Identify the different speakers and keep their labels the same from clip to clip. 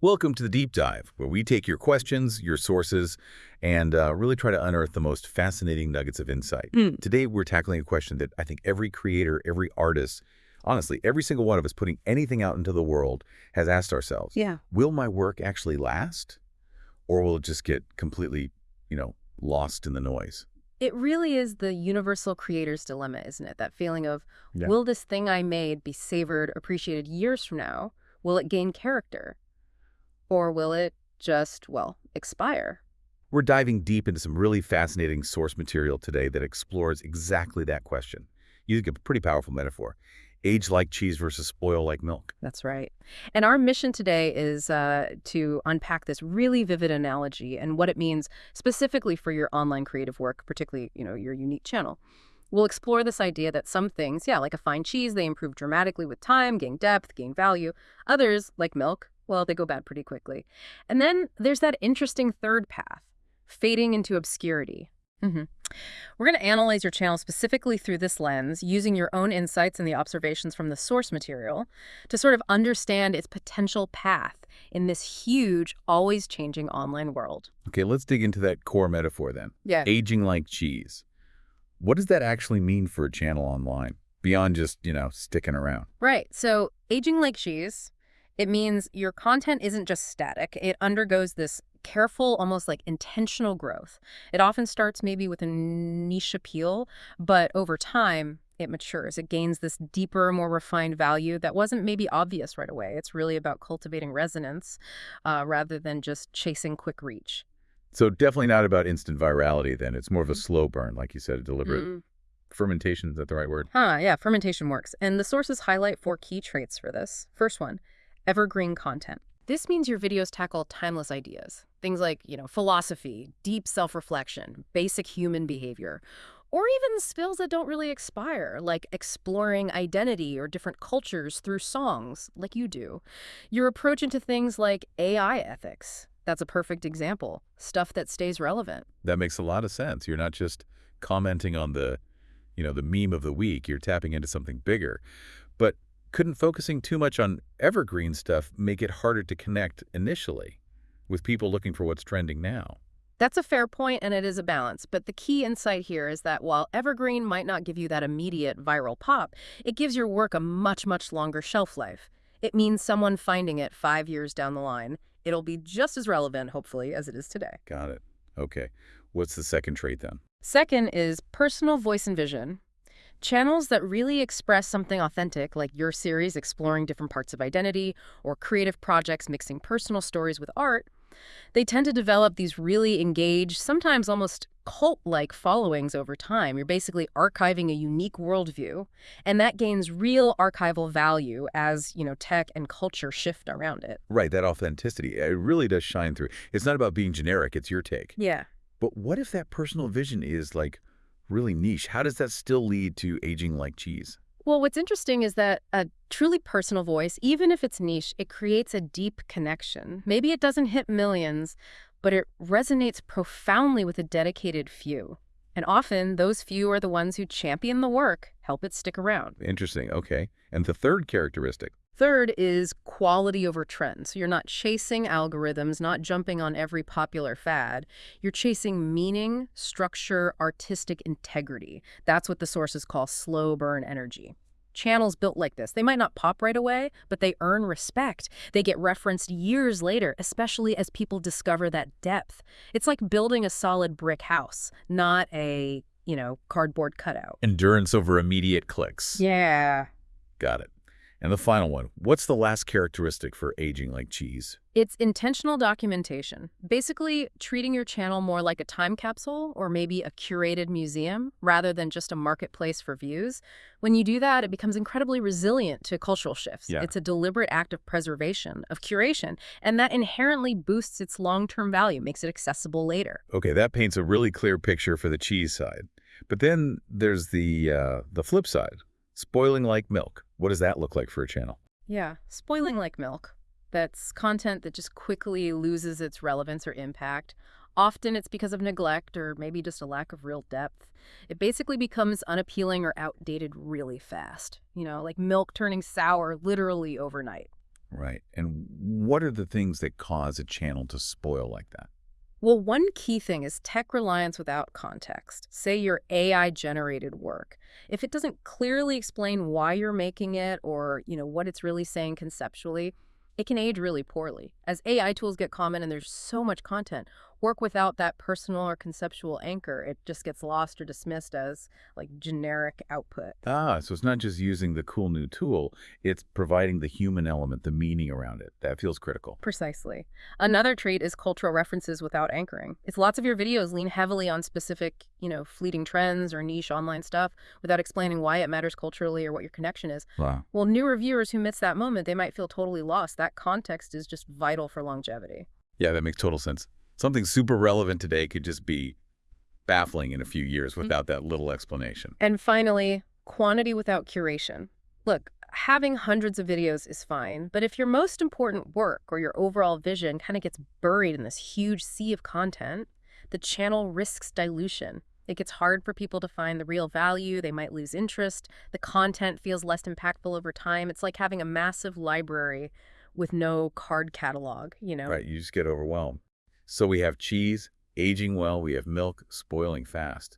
Speaker 1: Welcome to the Deep Dive, where we take your questions, your sources, and really try to unearth the most fascinating nuggets of insight. Today, we're tackling a question that I think every creator, every artist, honestly, every single one of us putting anything out into the world has asked ourselves,
Speaker 2: Yeah.
Speaker 1: will my work actually last? Or will it just get completely, lost in the noise?
Speaker 2: It really is the universal creator's dilemma, isn't it? That feeling of,
Speaker 1: Yeah.
Speaker 2: will this thing I made be savored, appreciated years from now? Will it gain character? Or will it just, well, expire?
Speaker 1: We're diving deep into some really fascinating source material today that explores exactly that question. Using a pretty powerful metaphor. Age like cheese versus spoil like milk.
Speaker 2: That's right. And our mission today is to unpack this really vivid analogy and what it means specifically for your online creative work, particularly, your unique channel. We'll explore this idea that some things, like a fine cheese, they improve dramatically with time, gain depth, gain value. Others, like milk, well, they go bad pretty quickly. And then there's that interesting third path, fading into obscurity. We're going to analyze your channel specifically through this lens, using your own insights and the observations from the source material to sort of understand its potential path in this huge, always changing online world.
Speaker 1: Okay, let's dig into that core metaphor then.
Speaker 2: Yeah.
Speaker 1: Aging like cheese. What does that actually mean for a channel online, beyond just, sticking around?
Speaker 2: Right. So aging like cheese, it means your content isn't just static. It undergoes this careful, almost like intentional growth. It often starts maybe with a niche appeal, but over time, it matures. It gains this deeper, more refined value that wasn't maybe obvious right away. It's really about cultivating resonance rather than just chasing quick reach.
Speaker 1: So definitely not about instant virality then. It's more of a slow burn, like you said, a deliberate fermentation. Is that the right word?
Speaker 2: Yeah, fermentation works. And the sources highlight 4 key traits for this. First one, evergreen content. This means your videos tackle timeless ideas. Things like, philosophy, deep self-reflection, basic human behavior, or even skills that don't really expire, like exploring identity or different cultures through songs, like you do. Your approach into things like AI ethics. That's a perfect example. Stuff that stays relevant.
Speaker 1: That makes a lot of sense. You're not just commenting on the meme of the week. You're tapping into something bigger. But couldn't focusing too much on evergreen stuff make it harder to connect initially with people looking for what's trending now?
Speaker 2: That's a fair point, and it is a balance. But the key insight here is that while evergreen might not give you that immediate viral pop, it gives your work a much, much longer shelf life. It means someone finding it 5 years down the line, it'll be just as relevant, hopefully, as it is today.
Speaker 1: Got it. Okay. What's the second trait then?
Speaker 2: Second is personal voice and vision. Channels that really express something authentic, like your series exploring different parts of identity, or creative projects mixing personal stories with art, they tend to develop these really engaged, sometimes almost cult-like followings over time. You're basically archiving a unique worldview, and that gains real archival value as, tech and culture shift around it.
Speaker 1: Right, that authenticity. It really does shine through. It's not about being generic. It's your take.
Speaker 2: Yeah.
Speaker 1: But what if that personal vision is, really niche? How does that still lead to aging like cheese?
Speaker 2: Well, what's interesting is that a truly personal voice, even if it's niche, it creates a deep connection. Maybe it doesn't hit millions, but it resonates profoundly with a dedicated few. And often, those few are the ones who champion the work, help it stick around.
Speaker 1: Interesting. Okay. And the third characteristic?
Speaker 2: Third is quality over trend. So you're not chasing algorithms, not jumping on every popular fad. You're chasing meaning, structure, artistic integrity. That's what the sources call slow burn energy. Channels built like this, they might not pop right away, but they earn respect. They get referenced years later, especially as people discover that depth. It's like building a solid brick house, not a, cardboard cutout.
Speaker 1: Endurance over immediate clicks.
Speaker 2: Yeah.
Speaker 1: Got it. And the final one, what's the last characteristic for aging like cheese?
Speaker 2: It's intentional documentation. Basically, treating your channel more like a time capsule or maybe a curated museum rather than just a marketplace for views. When you do that, it becomes incredibly resilient to cultural shifts.
Speaker 1: Yeah.
Speaker 2: It's a deliberate act of preservation, of curation, and that inherently boosts its long-term value, makes it accessible later.
Speaker 1: Okay, that paints a really clear picture for the cheese side. But then there's the flip side, spoiling like milk. What does that look like for a channel?
Speaker 2: Yeah, spoiling like milk. That's content that just quickly loses its relevance or impact. Often it's because of neglect or maybe just a lack of real depth. It basically becomes unappealing or outdated really fast. Like milk turning sour literally overnight.
Speaker 1: Right. And what are the things that cause a channel to spoil like that?
Speaker 2: Well, one key thing is tech reliance without context. Say your AI-generated work. If it doesn't clearly explain why you're making it or, what it's really saying conceptually, it can age really poorly. As AI tools get common and there's so much content, work without that personal or conceptual anchor, it just gets lost or dismissed as like generic output.
Speaker 1: Ah, so it's not just using the cool new tool, it's providing the human element, the meaning around it. That feels critical.
Speaker 2: Precisely. Another trait is cultural references without anchoring. If lots of your videos lean heavily on specific, fleeting trends or niche online stuff without explaining why it matters culturally or what your connection is,
Speaker 1: Wow.
Speaker 2: well, newer viewers who miss that moment, they might feel totally lost. That context is just vital for longevity.
Speaker 1: Yeah, that makes total sense. Something super relevant today could just be baffling in a few years without that little explanation.
Speaker 2: And finally, quantity without curation. Look, having hundreds of videos is fine, but if your most important work or your overall vision kind of gets buried in this huge sea of content, the channel risks dilution. It gets hard for people to find the real value. They might lose interest. The content feels less impactful over time. It's like having a massive library with no card catalog.
Speaker 1: Right, you just get overwhelmed. So we have cheese, aging well, we have milk, spoiling fast.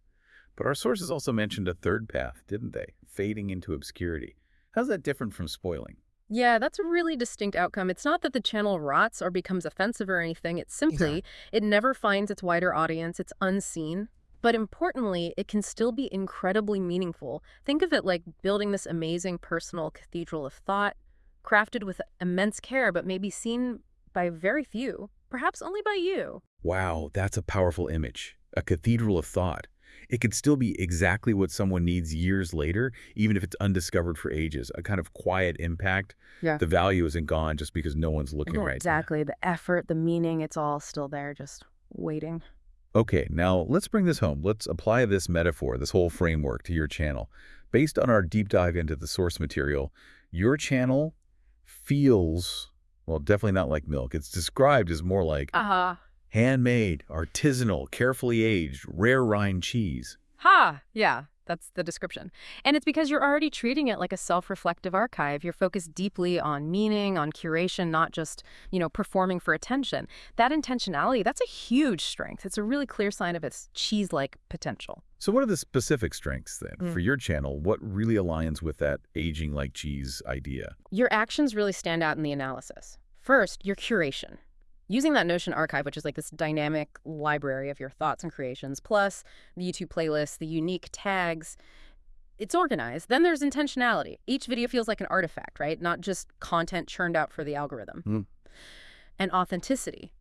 Speaker 1: But our sources also mentioned a third path, didn't they? Fading into obscurity. How's that different from spoiling?
Speaker 2: Yeah, that's a really distinct outcome. It's not that the channel rots or becomes offensive or anything. It's simply, it never finds its wider audience. It's unseen. But importantly, it can still be incredibly meaningful. Think of it like building this amazing personal cathedral of thought, crafted with immense care, but maybe seen by very few, perhaps only by you.
Speaker 1: Wow, that's a powerful image. A cathedral of thought. It could still be exactly what someone needs years later, even if it's undiscovered for ages. A kind of quiet impact.
Speaker 2: Yeah.
Speaker 1: The value isn't gone just because no one's looking
Speaker 2: Yeah,
Speaker 1: right now.
Speaker 2: exactly. The effort, the meaning, it's all still there, just waiting.
Speaker 1: Okay, now let's bring this home. Let's apply this metaphor, this whole framework to your channel. Based on our deep dive into the source material, your channel feels, well, definitely not like milk. It's described as more like handmade, artisanal, carefully aged, rare rind cheese.
Speaker 2: Yeah, that's the description. And it's because you're already treating it like a self-reflective archive. You're focused deeply on meaning, on curation, not just, performing for attention. That intentionality, that's a huge strength. It's a really clear sign of its cheese-like potential.
Speaker 1: So what are the specific strengths then for your channel? What really aligns with that aging like cheese idea?
Speaker 2: Your actions really stand out in the analysis. First, your curation. Using that Notion archive, which is like this dynamic library of your thoughts and creations, plus the YouTube playlists, the unique tags, it's organized. Then there's intentionality. Each video feels like an artifact, right? Not just content churned out for the algorithm. And authenticity.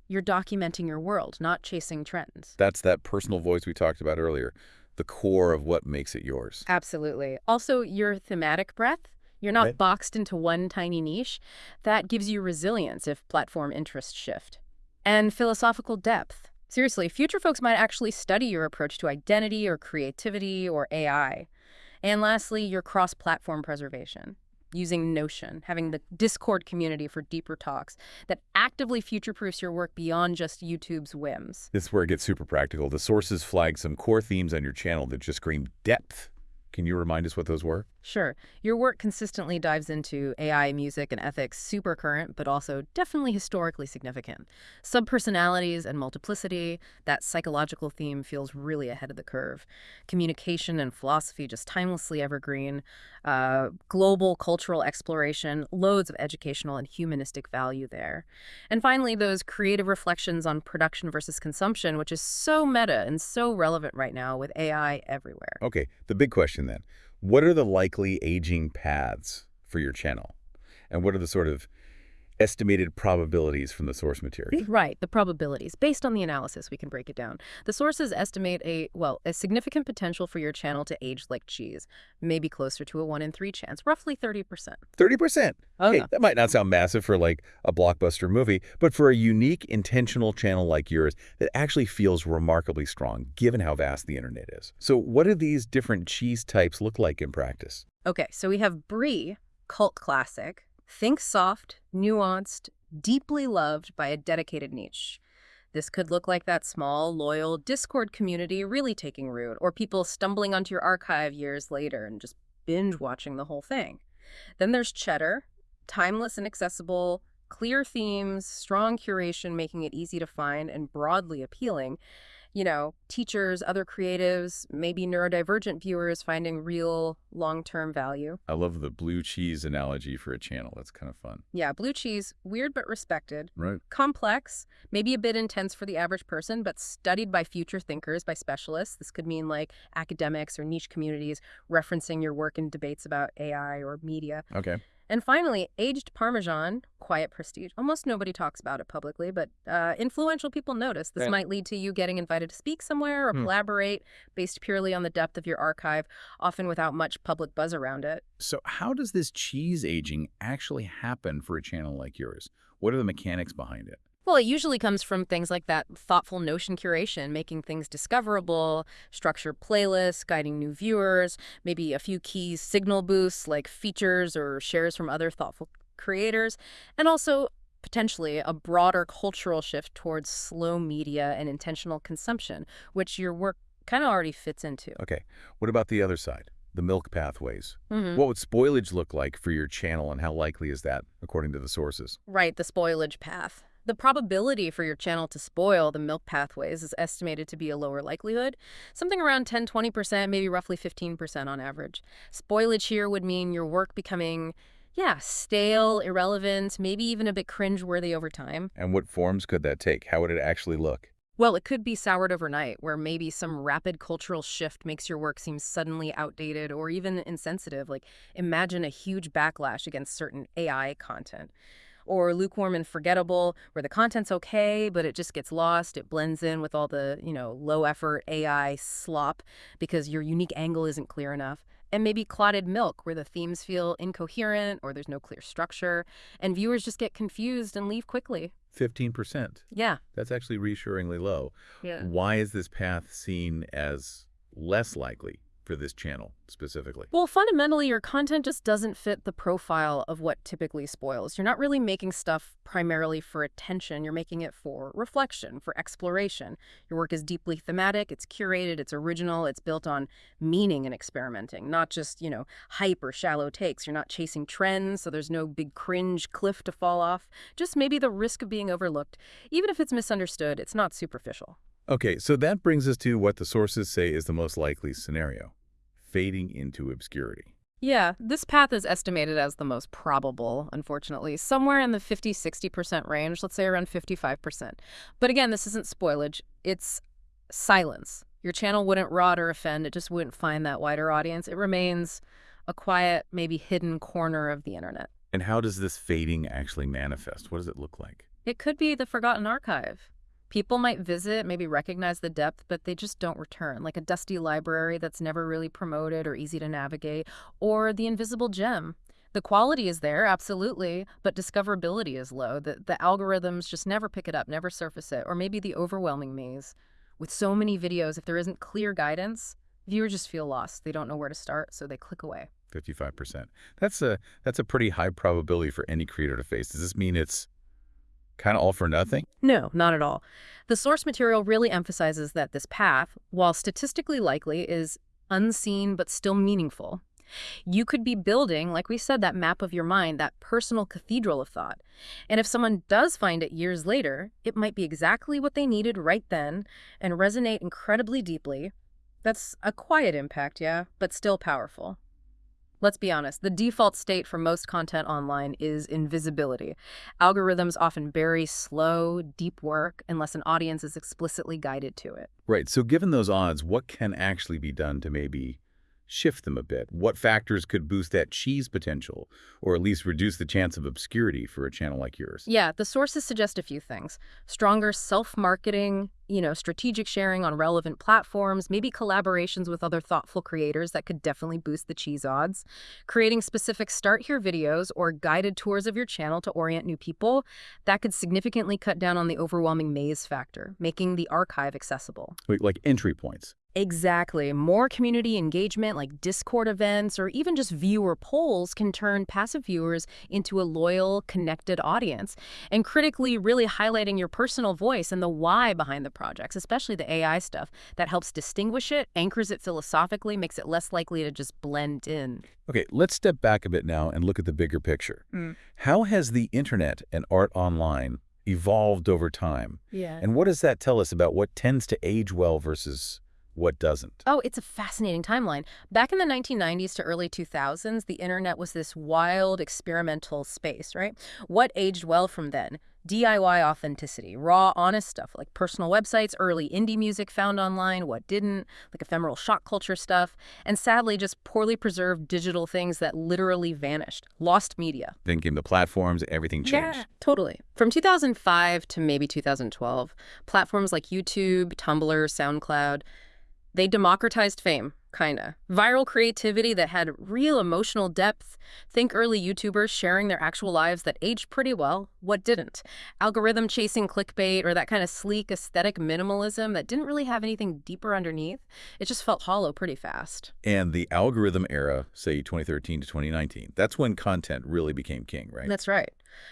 Speaker 2: You're documenting your world, not chasing trends.
Speaker 1: That's that personal voice we talked about earlier, the core of what makes it yours.
Speaker 2: Absolutely. Also, your thematic breadth. You're not boxed into one tiny niche. That gives you resilience if platform interests shift. And philosophical depth. Seriously, future folks might actually study your approach to identity or creativity or AI. And lastly, your cross-platform preservation. Using Notion, having the Discord community for deeper talks that actively future-proofs your work beyond just YouTube's whims.
Speaker 1: This is where it gets super practical. The sources flag some core themes on your channel that just scream depth. Can you remind us what those were?
Speaker 2: Sure. Your work consistently dives into AI, music, and ethics, super current, but also definitely historically significant. Subpersonalities and multiplicity, that psychological theme feels really ahead of the curve. Communication and philosophy, just timelessly evergreen. Global cultural exploration, loads of educational and humanistic value there. And finally, those creative reflections on production versus consumption, which is so meta and so relevant right now with AI everywhere.
Speaker 1: Okay, the big question then. What are the likely aging paths for your channel? And what are the sort of estimated probabilities from the source material?
Speaker 2: Right, the probabilities. Based on the analysis, we can break it down. The sources estimate a significant potential for your channel to age like cheese, maybe closer to a 1 in 3 chance, roughly 30%.
Speaker 1: 30%?
Speaker 2: Oh,
Speaker 1: Hey,
Speaker 2: no.
Speaker 1: that might not sound massive for like a blockbuster movie, but for a unique, intentional channel like yours, that actually feels remarkably strong, given how vast the internet is. So what do these different cheese types look like in practice?
Speaker 2: Okay, so we have Brie, cult classic. Think soft, nuanced, deeply loved by a dedicated niche. This could look like that small, loyal Discord community really taking root, or people stumbling onto your archive years later and just binge watching the whole thing. Then there's Cheddar, Timeless and accessible, clear themes, strong curation, making it easy to find and broadly appealing. Teachers, other creatives, maybe neurodivergent viewers finding real long-term value.
Speaker 1: I love the blue cheese analogy for a channel. That's kind of fun.
Speaker 2: Yeah, blue cheese, weird but respected.
Speaker 1: Right.
Speaker 2: Complex, maybe a bit intense for the average person, but studied by future thinkers, by specialists. This could mean like academics or niche communities referencing your work in debates about AI or media.
Speaker 1: Okay.
Speaker 2: And finally, aged Parmesan, quiet prestige. Almost nobody talks about it publicly, but influential people notice. This might lead to you getting invited to speak somewhere or collaborate based purely on the depth of your archive, often without much public buzz around it.
Speaker 1: So how does this cheese aging actually happen for a channel like yours? What are the mechanics behind it?
Speaker 2: Well, it usually comes from things like that thoughtful notion curation, making things discoverable, structured playlists, guiding new viewers, maybe a few key signal boosts like features or shares from other thoughtful creators, and also potentially a broader cultural shift towards slow media and intentional consumption, which your work kind of already fits into.
Speaker 1: Okay. What about the other side? The milk pathways.
Speaker 2: Mm-hmm.
Speaker 1: What would spoilage look like for your channel, and how likely is that, according to the sources?
Speaker 2: Right, the spoilage path. The probability for your channel to spoil the milk pathways is estimated to be a lower likelihood, something around 10–20%, maybe roughly 15% on average. Spoilage here would mean your work becoming, stale, irrelevant, maybe even a bit cringe-worthy over time.
Speaker 1: And what forms could that take? How would it actually look?
Speaker 2: Well, it could be soured overnight, where maybe some rapid cultural shift makes your work seem suddenly outdated or even insensitive. Like, imagine a huge backlash against certain AI content. Or lukewarm and forgettable, where the content's okay, but it just gets lost. It blends in with all the, low-effort AI slop because your unique angle isn't clear enough. And maybe clotted milk, where the themes feel incoherent or there's no clear structure, and viewers just get confused and leave quickly.
Speaker 1: 15%.
Speaker 2: Yeah.
Speaker 1: That's actually reassuringly low.
Speaker 2: Yeah.
Speaker 1: Why is this path seen as less likely for this channel specifically?
Speaker 2: Well, fundamentally, your content just doesn't fit the profile of what typically spoils. You're not really making stuff primarily for attention. You're making it for reflection, for exploration. Your work is deeply thematic, it's curated, it's original, it's built on meaning and experimenting, not just, hype or shallow takes. You're not chasing trends, so there's no big cringe cliff to fall off. Just maybe the risk of being overlooked. Even if it's misunderstood, it's not superficial.
Speaker 1: Okay, so that brings us to what the sources say is the most likely scenario: fading into obscurity.
Speaker 2: Yeah, this path is estimated as the most probable, unfortunately, somewhere in the 50–60% range, let's say around 55%. But again, this isn't spoilage, it's silence. Your channel wouldn't rot or offend, it just wouldn't find that wider audience. It remains a quiet, maybe hidden corner of the internet.
Speaker 1: And how does this fading actually manifest? What does it look like?
Speaker 2: It could be the forgotten archive. People might visit, maybe recognize the depth, but they just don't return, like a dusty library that's never really promoted or easy to navigate, or the invisible gem. The quality is there, absolutely, but discoverability is low. The algorithms just never pick it up, never surface it, or maybe the overwhelming maze. With so many videos, if there isn't clear guidance, viewers just feel lost. They don't know where to start, so they click away.
Speaker 1: 55%. That's a pretty high probability for any creator to face. Does this mean it's kind of all for nothing?
Speaker 2: No, not at all. The source material really emphasizes that this path, while statistically likely, is unseen but still meaningful. You could be building, like we said, that map of your mind, that personal cathedral of thought. And if someone does find it years later, it might be exactly what they needed right then and resonate incredibly deeply. That's a quiet impact, yeah, but still powerful. Let's be honest, the default state for most content online is invisibility. Algorithms often bury slow, deep work unless an audience is explicitly guided to it.
Speaker 1: Right. So given those odds, what can actually be done to maybe shift them a bit? What factors could boost that cheese potential, or at least reduce the chance of obscurity for a channel like yours?
Speaker 2: Yeah, the sources suggest a few things. Stronger self-marketing, strategic sharing on relevant platforms, maybe collaborations with other thoughtful creators that could definitely boost the cheese odds. Creating specific Start Here videos or guided tours of your channel to orient new people, that could significantly cut down on the overwhelming maze factor, making the archive accessible.
Speaker 1: Like entry points.
Speaker 2: Exactly. More community engagement like Discord events or even just viewer polls can turn passive viewers into a loyal, connected audience. And critically, really highlighting your personal voice and the why behind the projects, especially the AI stuff, that helps distinguish it, anchors it philosophically, makes it less likely to just blend in.
Speaker 1: Okay, let's step back a bit now and look at the bigger picture. How has the internet and art online evolved over time?
Speaker 2: Yeah.
Speaker 1: And what does that tell us about what tends to age well versus what doesn't?
Speaker 2: Oh, it's a fascinating timeline. Back in the 1990s to early 2000s, the internet was this wild experimental space, right? What aged well from then? DIY authenticity, raw, honest stuff like personal websites, early indie music found online, what didn't, like ephemeral shock culture stuff, and sadly, just poorly preserved digital things that literally vanished, lost media.
Speaker 1: Then came the platforms, everything changed.
Speaker 2: Yeah, totally. From 2005 to maybe 2012, platforms like YouTube, Tumblr, SoundCloud, they democratized fame, kinda. Viral creativity that had real emotional depth. Think early YouTubers sharing their actual lives that aged pretty well. What didn't? Algorithm chasing clickbait or that kind of sleek aesthetic minimalism that didn't really have anything deeper underneath. It just felt hollow pretty fast.
Speaker 1: And the algorithm era, say 2013 to 2019, that's when content really became king, right?
Speaker 2: That's right.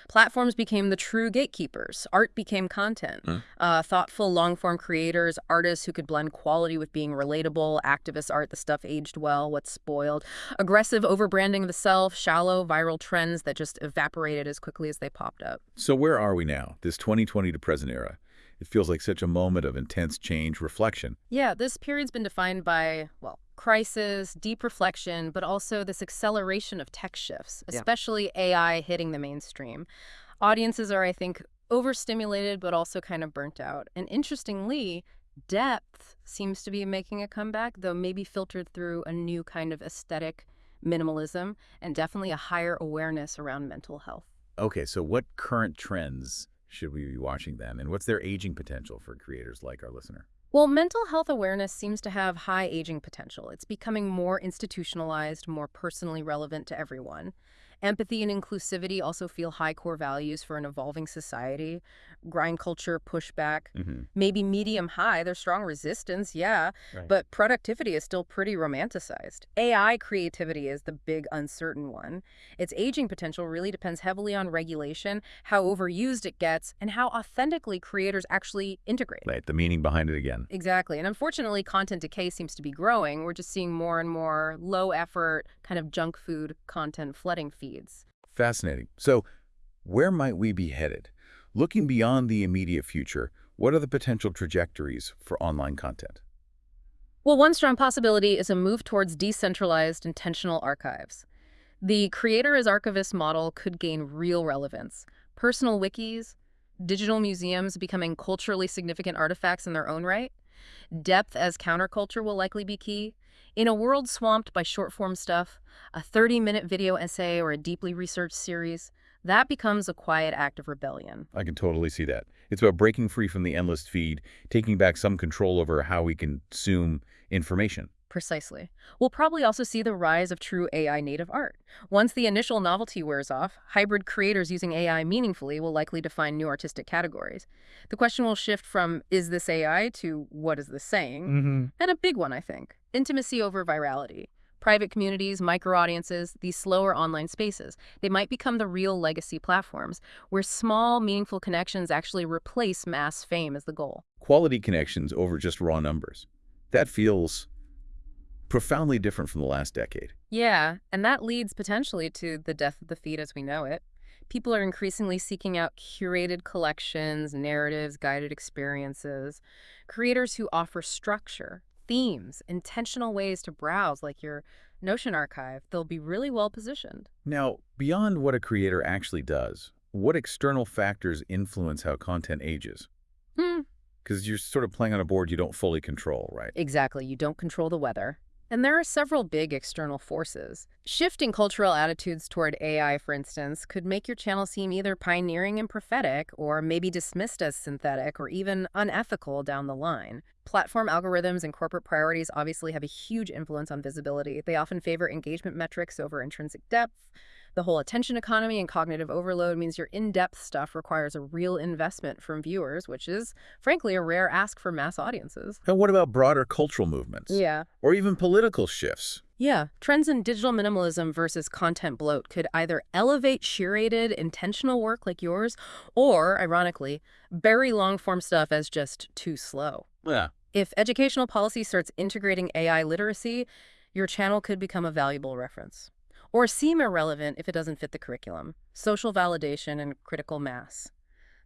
Speaker 2: Platforms became the true gatekeepers. Art became content. Thoughtful, long-form creators, artists who could blend quality with being relatable, activist art, the stuff aged well, what's spoiled, aggressive overbranding of the self, shallow, viral trends that just evaporated as quickly as they popped up.
Speaker 1: So where are we now, this 2020 to present era? It feels like such a moment of intense change, reflection.
Speaker 2: Yeah, this period's been defined by, well, crisis, deep reflection, but also this acceleration of tech shifts, especially AI hitting the mainstream. Audiences are, I think, overstimulated, but also kind of burnt out. And interestingly, depth seems to be making a comeback, though maybe filtered through a new kind of aesthetic minimalism and definitely a higher awareness around mental health.
Speaker 1: Okay, so what current trends should we be watching then? And what's their aging potential for creators like our listener?
Speaker 2: Well, mental health awareness seems to have high aging potential. It's becoming more institutionalized, more personally relevant to everyone. Empathy and inclusivity also feel high core values for an evolving society. Grind culture, pushback, maybe medium high. There's strong resistance, yeah,
Speaker 1: Right.
Speaker 2: but productivity is still pretty romanticized. AI creativity is the big uncertain one. Its aging potential really depends heavily on regulation, how overused it gets, and how authentically creators actually integrate.
Speaker 1: Right, the meaning behind it again.
Speaker 2: Exactly. And unfortunately, content decay seems to be growing. We're just seeing more and more low effort, kind of junk food content flooding feeds.
Speaker 1: Fascinating. So where might we be headed? Looking beyond the immediate future, what are the potential trajectories for online content?
Speaker 2: Well, one strong possibility is a move towards decentralized intentional archives. The creator as archivist model could gain real relevance. Personal wikis, digital museums becoming culturally significant artifacts in their own right. Depth as counterculture will likely be key. In a world swamped by short-form stuff, a 30-minute video essay or a deeply researched series, that becomes a quiet act of rebellion.
Speaker 1: I can totally see that. It's about breaking free from the endless feed, taking back some control over how we consume information.
Speaker 2: Precisely. We'll probably also see the rise of true AI native art. Once the initial novelty wears off, hybrid creators using AI meaningfully will likely define new artistic categories. The question will shift from, is this AI, to what is this saying? And a big one, I think. Intimacy over virality. Private communities, micro-audiences, these slower online spaces, they might become the real legacy platforms, where small, meaningful connections actually replace mass fame as the goal.
Speaker 1: Quality connections over just raw numbers. That feels profoundly different from the last decade.
Speaker 2: Yeah, and that leads potentially to the death of the feed as we know it. People are increasingly seeking out curated collections, narratives, guided experiences, creators who offer structure, themes, intentional ways to browse, like your Notion archive. They'll be really well positioned.
Speaker 1: Now, beyond what a creator actually does, what external factors influence how content ages? Because you're sort of playing on a board you don't fully control, right?
Speaker 2: Exactly. You don't control the weather. And there are several big external forces. Shifting cultural attitudes toward AI, for instance, could make your channel seem either pioneering and prophetic or maybe dismissed as synthetic or even unethical down the line. Platform algorithms and corporate priorities obviously have a huge influence on visibility. They often favor engagement metrics over intrinsic depth. The whole attention economy and cognitive overload means your in-depth stuff requires a real investment from viewers, which is, frankly, a rare ask for mass audiences.
Speaker 1: And what about broader cultural movements?
Speaker 2: Yeah.
Speaker 1: Or even political shifts?
Speaker 2: Yeah, trends in digital minimalism versus content bloat could either elevate curated, intentional work like yours, or, ironically, bury long-form stuff as just too slow.
Speaker 1: Yeah.
Speaker 2: If educational policy starts integrating AI literacy, your channel could become a valuable reference. Or seem irrelevant if it doesn't fit the curriculum. Social validation and critical mass.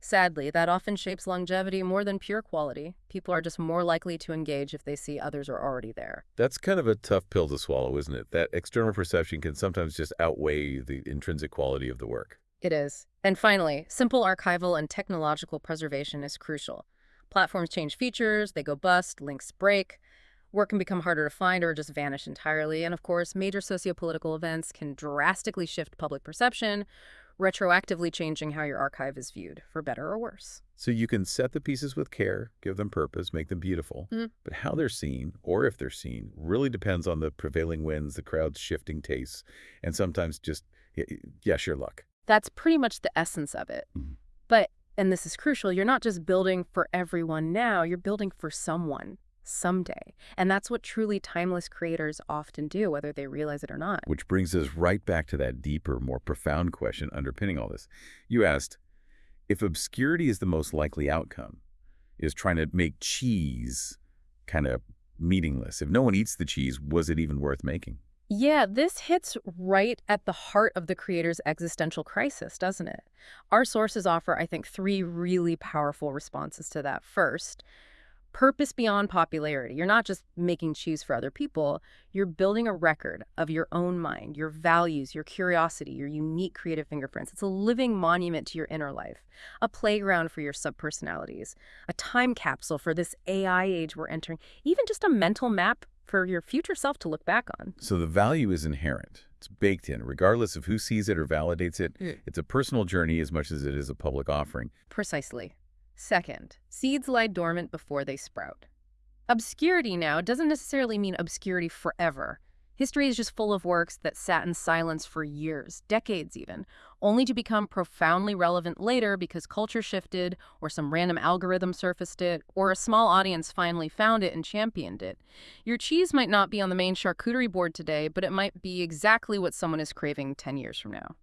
Speaker 2: Sadly, that often shapes longevity more than pure quality. People are just more likely to engage if they see others are already there.
Speaker 1: That's kind of a tough pill to swallow, isn't it? That external perception can sometimes just outweigh the intrinsic quality of the work.
Speaker 2: It is. And finally, simple archival and technological preservation is crucial. Platforms change features, they go bust, links break. Work can become harder to find or just vanish entirely. And of course, major sociopolitical events can drastically shift public perception, retroactively changing how your archive is viewed, for better or worse.
Speaker 1: So you can set the pieces with care, give them purpose, make them beautiful. But how they're seen, or if they're seen, really depends on the prevailing winds, the crowd's shifting tastes, and sometimes just, yes, your luck.
Speaker 2: That's pretty much the essence of it. But, and this is crucial, you're not just building for everyone now, you're building for someone. Someday. And that's what truly timeless creators often do, whether they realize it or not.
Speaker 1: Which brings us right back to that deeper, more profound question underpinning all this. You asked, if obscurity is the most likely outcome, is trying to make cheese kind of meaningless? If no one eats the cheese, was it even worth making?
Speaker 2: Yeah, this hits right at the heart of the creator's existential crisis, doesn't it? Our sources offer, I think, 3 really powerful responses to that. First, purpose beyond popularity. You're not just making cheese for other people. You're building a record of your own mind, your values, your curiosity, your unique creative fingerprints. It's a living monument to your inner life, a playground for your subpersonalities, a time capsule for this AI age we're entering, even just a mental map for your future self to look back on.
Speaker 1: So the value is inherent. It's baked in, regardless of who sees it or validates it. It's a personal journey as much as it is a public offering.
Speaker 2: Precisely. Second, seeds lie dormant before they sprout. Obscurity now doesn't necessarily mean obscurity forever. History is just full of works that sat in silence for years, decades even, only to become profoundly relevant later because culture shifted, or some random algorithm surfaced it, or a small audience finally found it and championed it. Your cheese might not be on the main charcuterie board today, but it might be exactly what someone is craving 10 years from now.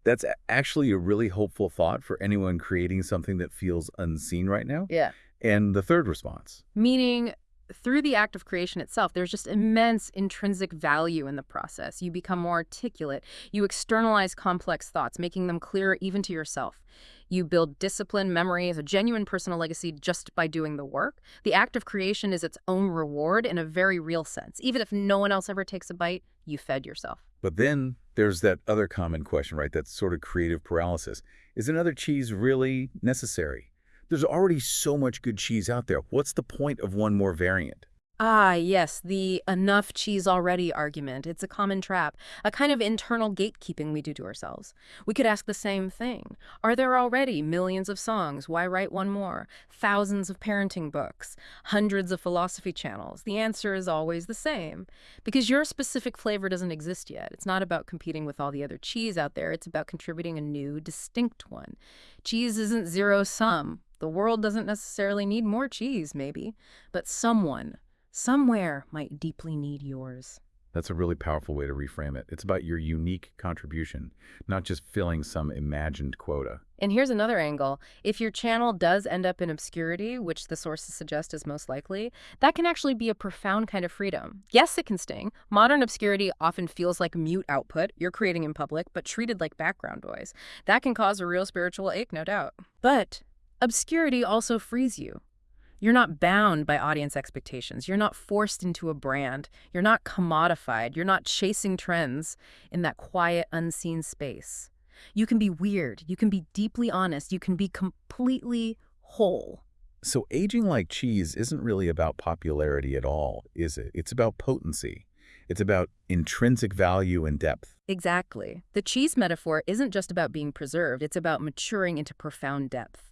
Speaker 1: That's actually a really hopeful thought for anyone creating something that feels unseen right now.
Speaker 2: Yeah.
Speaker 1: And the third response.
Speaker 2: Meaning, through the act of creation itself, there's just immense intrinsic value in the process. You become more articulate. You externalize complex thoughts, making them clearer even to yourself. You build discipline, memory, as a genuine personal legacy just by doing the work. The act of creation is its own reward in a very real sense. Even if no one else ever takes a bite, you fed yourself.
Speaker 1: But then there's that other common question, right? That sort of creative paralysis. Is another cheese really necessary? There's already so much good cheese out there. What's the point of one more variant?
Speaker 2: Ah, yes, the enough cheese already argument. It's a common trap, a kind of internal gatekeeping we do to ourselves. We could ask the same thing. Are there already millions of songs? Why write one more? Thousands of parenting books? Hundreds of philosophy channels? The answer is always the same. Because your specific flavor doesn't exist yet. It's not about competing with all the other cheese out there. It's about contributing a new, distinct one. Cheese isn't zero-sum. The world doesn't necessarily need more cheese, maybe. But someone, somewhere might deeply need yours.
Speaker 1: That's a really powerful way to reframe it. It's about your unique contribution, not just filling some imagined quota.
Speaker 2: And here's another angle. If your channel does end up in obscurity, which the sources suggest is most likely, that can actually be a profound kind of freedom. Yes, it can sting. Modern obscurity often feels like mute output you're creating in public, but treated like background noise. That can cause a real spiritual ache, no doubt. But obscurity also frees you. You're not bound by audience expectations. You're not forced into a brand. You're not commodified. You're not chasing trends in that quiet, unseen space. You can be weird. You can be deeply honest. You can be completely whole.
Speaker 1: So aging like cheese isn't really about popularity at all, is it? It's about potency. It's about intrinsic value and depth.
Speaker 2: Exactly. The cheese metaphor isn't just about being preserved. It's about maturing into profound depth.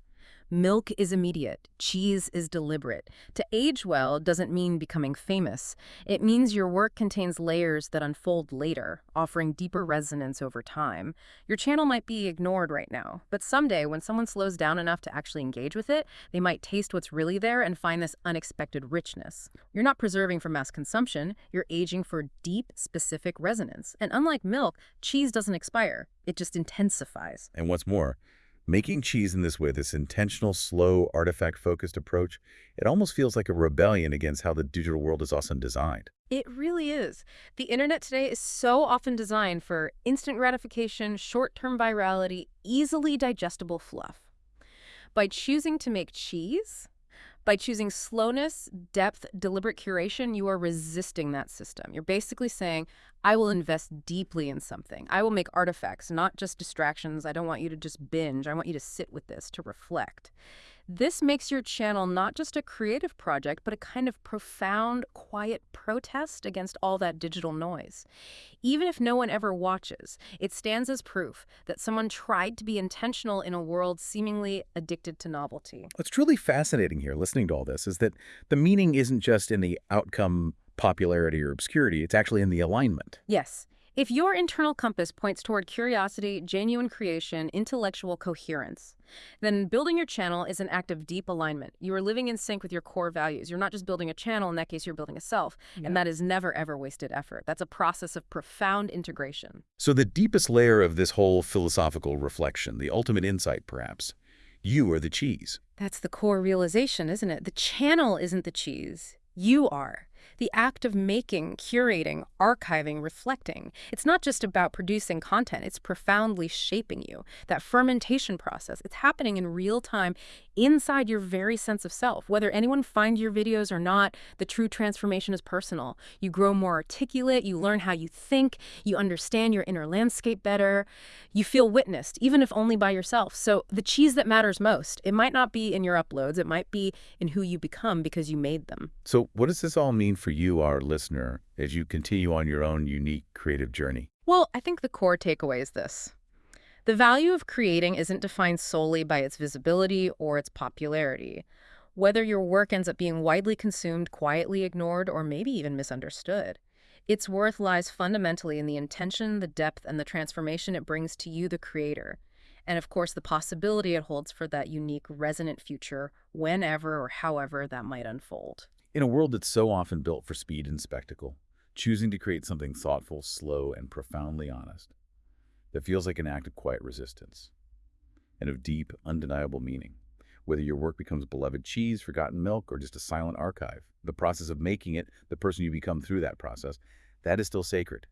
Speaker 2: Milk is immediate. Cheese is deliberate. To age well doesn't mean becoming famous. It means your work contains layers that unfold later, offering deeper resonance over time. Your channel might be ignored right now, but someday when someone slows down enough to actually engage with it, they might taste what's really there and find this unexpected richness. You're not preserving for mass consumption, you're aging for deep, specific resonance. And unlike milk, cheese doesn't expire. It just intensifies.
Speaker 1: And what's more, making cheese in this way, this intentional, slow, artifact-focused approach, it almost feels like a rebellion against how the digital world is often designed.
Speaker 2: It really is. The internet today is so often designed for instant gratification, short-term virality, easily digestible fluff. By choosing to make cheese, by choosing slowness, depth, deliberate curation, you are resisting that system. You're basically saying, I will invest deeply in something. I will make artifacts, not just distractions. I don't want you to just binge. I want you to sit with this, to reflect. This makes your channel not just a creative project, but a kind of profound, quiet protest against all that digital noise. Even if no one ever watches, it stands as proof that someone tried to be intentional in a world seemingly addicted to novelty.
Speaker 1: What's truly fascinating here, listening to all this, is that the meaning isn't just in the outcome, popularity, or obscurity. It's actually in the alignment.
Speaker 2: Yes. If your internal compass points toward curiosity, genuine creation, intellectual coherence, then building your channel is an act of deep alignment. You are living in sync with your core values. You're not just building a channel. In that case, you're building a self. Yeah. And that is never, ever wasted effort. That's a process of profound integration.
Speaker 1: So the deepest layer of this whole philosophical reflection, the ultimate insight, perhaps, you are the cheese.
Speaker 2: That's the core realization, isn't it? The channel isn't the cheese. You are. The act of making, curating, archiving, reflecting. It's not just about producing content. It's profoundly shaping you. That fermentation process, it's happening in real time inside your very sense of self. Whether anyone finds your videos or not, the true transformation is personal. You grow more articulate. You learn how you think. You understand your inner landscape better. You feel witnessed, even if only by yourself. So the cheese that matters most, it might not be in your uploads. It might be in who you become because you made them.
Speaker 1: So what does this all mean for you, our listener, as you continue on your own unique creative journey?
Speaker 2: Well, I think the core takeaway is this. The value of creating isn't defined solely by its visibility or its popularity. Whether your work ends up being widely consumed, quietly ignored, or maybe even misunderstood, its worth lies fundamentally in the intention, the depth, and the transformation it brings to you, the creator. And of course, the possibility it holds for that unique, resonant future, whenever or however that might unfold.
Speaker 1: In a world that's so often built for speed and spectacle, choosing to create something thoughtful, slow, and profoundly honest that feels like an act of quiet resistance and of deep, undeniable meaning. Whether your work becomes beloved cheese, forgotten milk, or just a silent archive, the process of making it, the person you become through that process, that is still sacred.